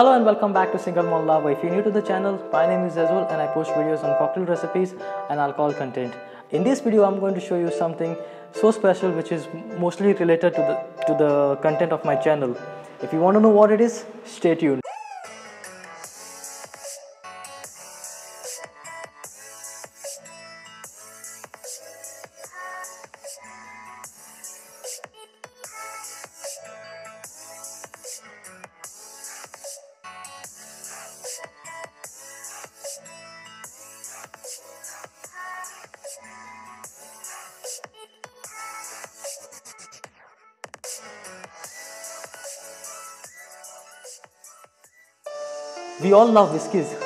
Hello and welcome back to Single Malt Lava. If you're new to the channel, my name is Azul and I post videos on cocktail recipes and alcohol content. In this video, I'm going to show you something so special which is mostly related to the content of my channel. If you want to know what it is, stay tuned. We all love whiskies,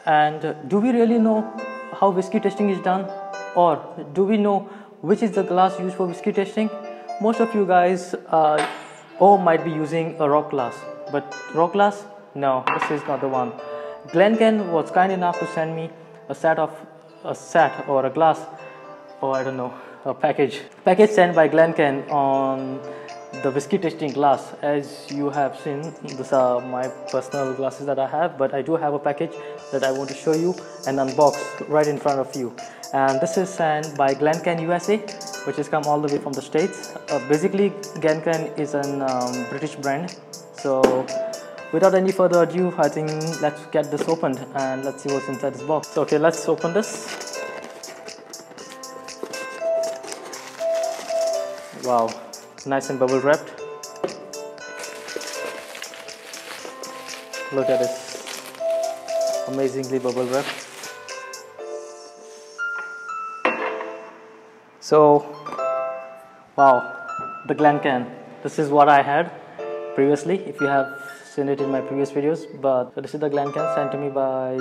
and do we really know how whiskey tasting is done, or do we know which is the glass used for whiskey tasting? Most of you guys might be using a rock glass, but rock glass? No, this is not the one. Glencairn was kind enough to send me a package sent by Glencairn on the whiskey tasting glass. As you have seen, these are my personal glasses that I have, but I do have a package that I want to show you and unbox right in front of you. And this is sent by Glencairn USA, which has come all the way from the States. Basically, Glencairn is a British brand. So without any further ado, I think let's get this opened and let's see what's inside this box. Okay, let's open this. Wow, nice and bubble wrapped. Look at this, amazingly bubble wrapped. So, wow, the Glencairn. This is what I had previously, if you have seen it in my previous videos. But this is the Glencairn sent to me by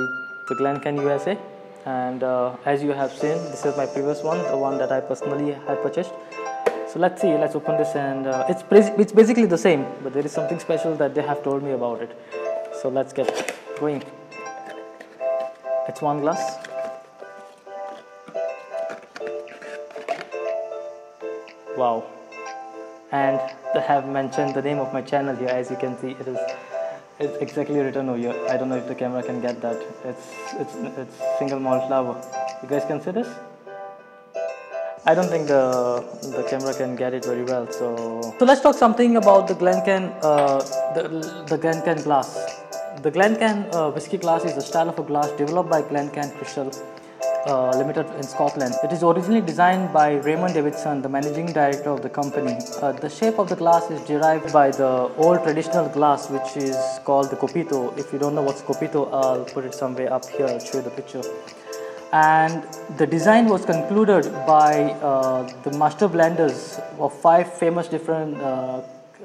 the Glencairn USA. And as you have seen, this is my previous one, the one that I personally had purchased. So let's see, let's open this, and it's basically the same, but there is something special that they have told me about it. So let's get going. It's one glass. Wow. And they have mentioned the name of my channel here. As you can see, it's exactly written over here. I don't know if the camera can get that. It's Single Malt Lava. You guys can see this? I don't think the camera can get it very well. So let's talk something about the Glencairn, the Glencairn glass. The Glencairn whiskey glass is a style of a glass developed by Glencairn Crystal Limited in Scotland. It is originally designed by Raymond Davidson, the managing director of the company. The shape of the glass is derived by the old traditional glass, which is called the copito. If you don't know what's copito, I'll put it somewhere up here. I'll show you the picture. And the design was concluded by the master blenders of 5 famous different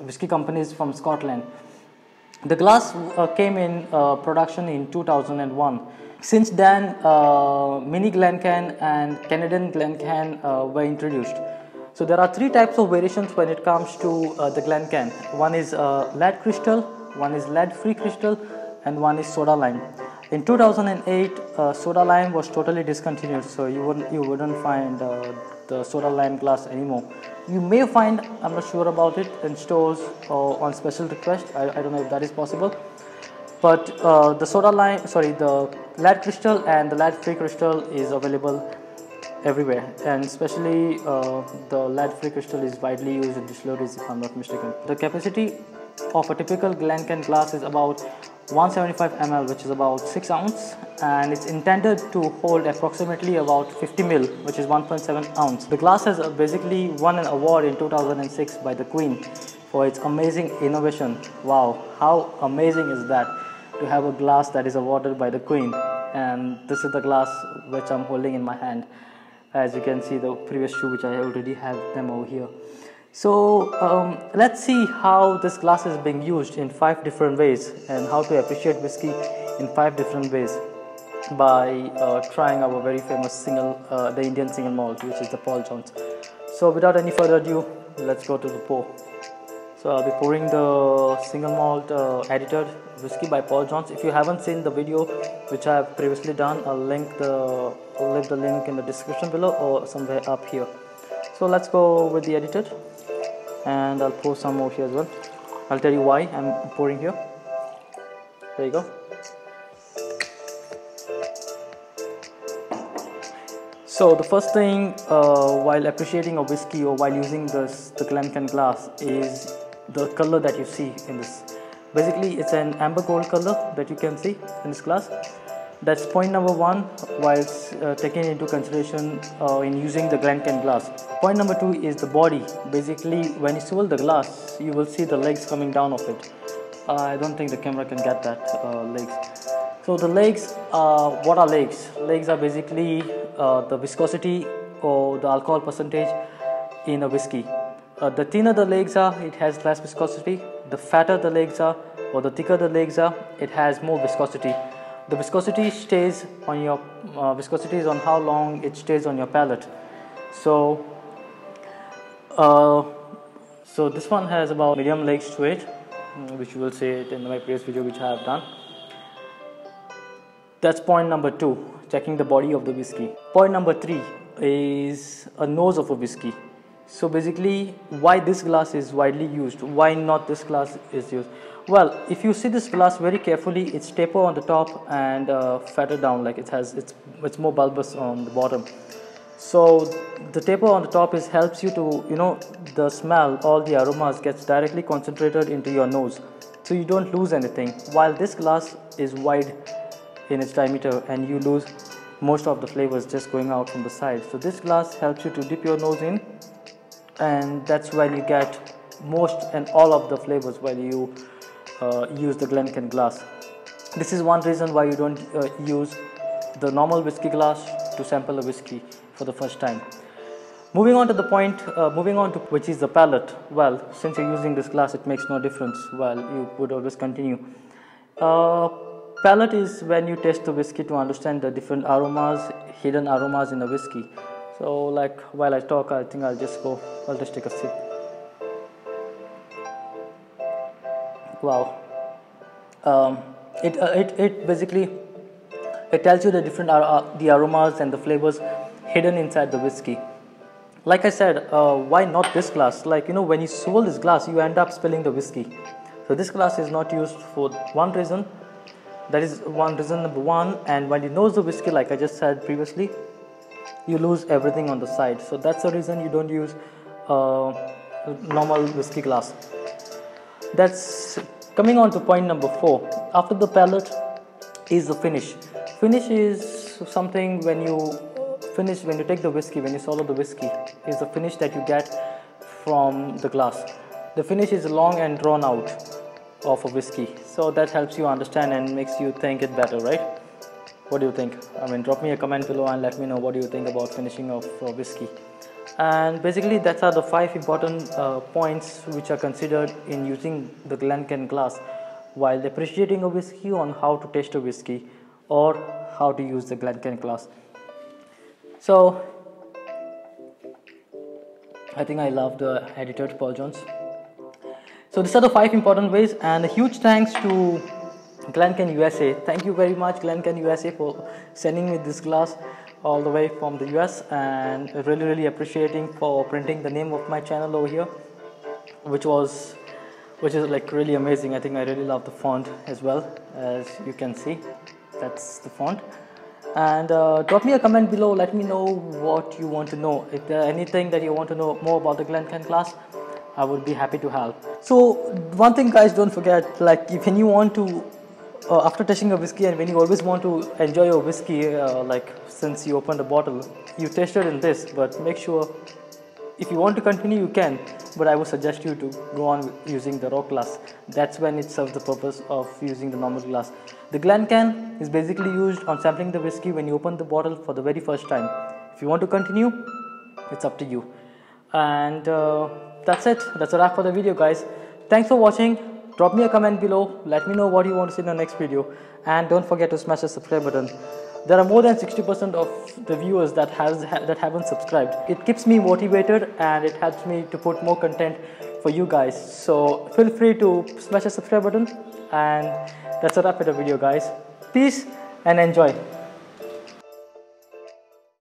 whiskey companies from Scotland. The glass came in production in 2001. Since then, Mini Glencairn and Canadian Glencairn were introduced. So there are 3 types of variations when it comes to the Glencairn. One is lead crystal, one is lead-free crystal, and one is soda lime. In 2008, soda lime was totally discontinued, so you wouldn't find the soda lime glass anymore. You may find, I'm not sure about it, in stores or on special request. I don't know if that is possible. But the lead crystal and the lead-free crystal is available everywhere, and especially the lead-free crystal is widely used in distilleries, if I'm not mistaken. The capacity of a typical Glencairn glass is about 175 ml, which is about 6 ounces, and it's intended to hold approximately about 50 ml, which is 1.7 ounce. The glass has basically won an award in 2006 by the Queen for its amazing innovation. Wow, how amazing is that, to have a glass that is awarded by the Queen. And this is the glass which I'm holding in my hand. As you can see, the previous two which I already have them over here. So let's see how this glass is being used in 5 different ways, and how to appreciate whiskey in 5 different ways by trying our very famous the Indian single malt, which is the Paul Jones. So without any further ado, let's go to the pour. So I'll be pouring the single malt edited whiskey by Paul Jones. If you haven't seen the video which I have previously done, I'll leave the link in the description below or somewhere up here. So let's go with the edited. And I'll pour some more here as well. I'll tell you why I'm pouring here. There you go. So the first thing while appreciating a whiskey or while using the glencairn glass is the color that you see in this. Basically it's an amber gold color that you can see in this glass. That's point number one whilst taking into consideration in using the glencairn glass. Point number two is the body. Basically when you swivel the glass, you will see the legs coming down of it. I don't think the camera can get that legs. So the legs, what are legs? Legs are basically the viscosity or the alcohol percentage in a whiskey. The thinner the legs are, it has less viscosity. The fatter the legs are or the thicker the legs are, it has more viscosity. The viscosity stays on your viscosity is on how long it stays on your palate. So so this one has about medium legs to it, which you will see it in my previous video which I have done. That's point number two, checking the body of the whiskey. Point number three is a nose of a whiskey. So basically why this glass is widely used, why not this glass is used. Well, if you see this glass very carefully, it's taper on the top and fatter down, like it's more bulbous on the bottom. So the taper on the top helps you to, the smell, all the aromas gets directly concentrated into your nose, so you don't lose anything. While this glass is wide in its diameter and you lose most of the flavors just going out from the side. So this glass helps you to dip your nose in, and that's when you get most and all of the flavors while you use the glencairn glass. This is one reason why you don't use the normal whiskey glass to sample a whiskey for the first time. Moving on to the point, which is the palate. Well, since you're using this glass, it makes no difference. Well, you would always continue. Palate is when you taste the whiskey to understand the different aromas, hidden aromas in the whiskey. So like while I talk, I think I'll just take a sip. Wow. It basically tells you the different the aromas and the flavors hidden inside the whiskey. Like I said, why not this glass? Like, when you swirl this glass, you end up spilling the whiskey. So this glass is not used for one reason. That is reason number one. And when you nose the whiskey, like I just said previously, you lose everything on the side. So that's the reason you don't use normal whiskey glass. That's coming on to point number four. After the palate is the finish. Finish is something when you take the whiskey, when you swallow the whiskey, is the finish that you get from the glass. The finish is long and drawn out of a whiskey, so that helps you understand and makes you think it better, right? What do you think? I mean, drop me a comment below and let me know what do you think about finishing of whiskey. And basically that are the 5 important points which are considered in using the glencairn glass while appreciating a whiskey, on how to taste a whiskey or how to use the glencairn glass. So I think I love the editor Paul Jones. So these are the 5 important ways, and a huge thanks to Glencairn USA. Thank you very much Glencairn USA for sending me this glass all the way from the US, and really appreciating for printing the name of my channel over here, which is like really amazing. I think I really love the font as well, as you can see. That's the font. And drop me a comment below, let me know what you want to know. If there anything that you want to know more about the Glencairn glass, I would be happy to help. So one thing guys, don't forget, like when you want to after tasting a whiskey, and when you always want to enjoy your whiskey, like since you opened the bottle, you tasted in this, but make sure if you want to continue you can, but I would suggest you to go on using the rock glass. That's when it serves the purpose of using the normal glass. The Glencairn is basically used on sampling the whiskey when you open the bottle for the very first time. If you want to continue, it's up to you. And that's it. That's a wrap for the video guys. Thanks for watching. Drop me a comment below, let me know what you want to see in the next video, and don't forget to smash the subscribe button. There are more than 60% of the viewers that haven't subscribed. It keeps me motivated and it helps me to put more content for you guys. So feel free to smash the subscribe button, and that's a wrap for the video guys. Peace and enjoy.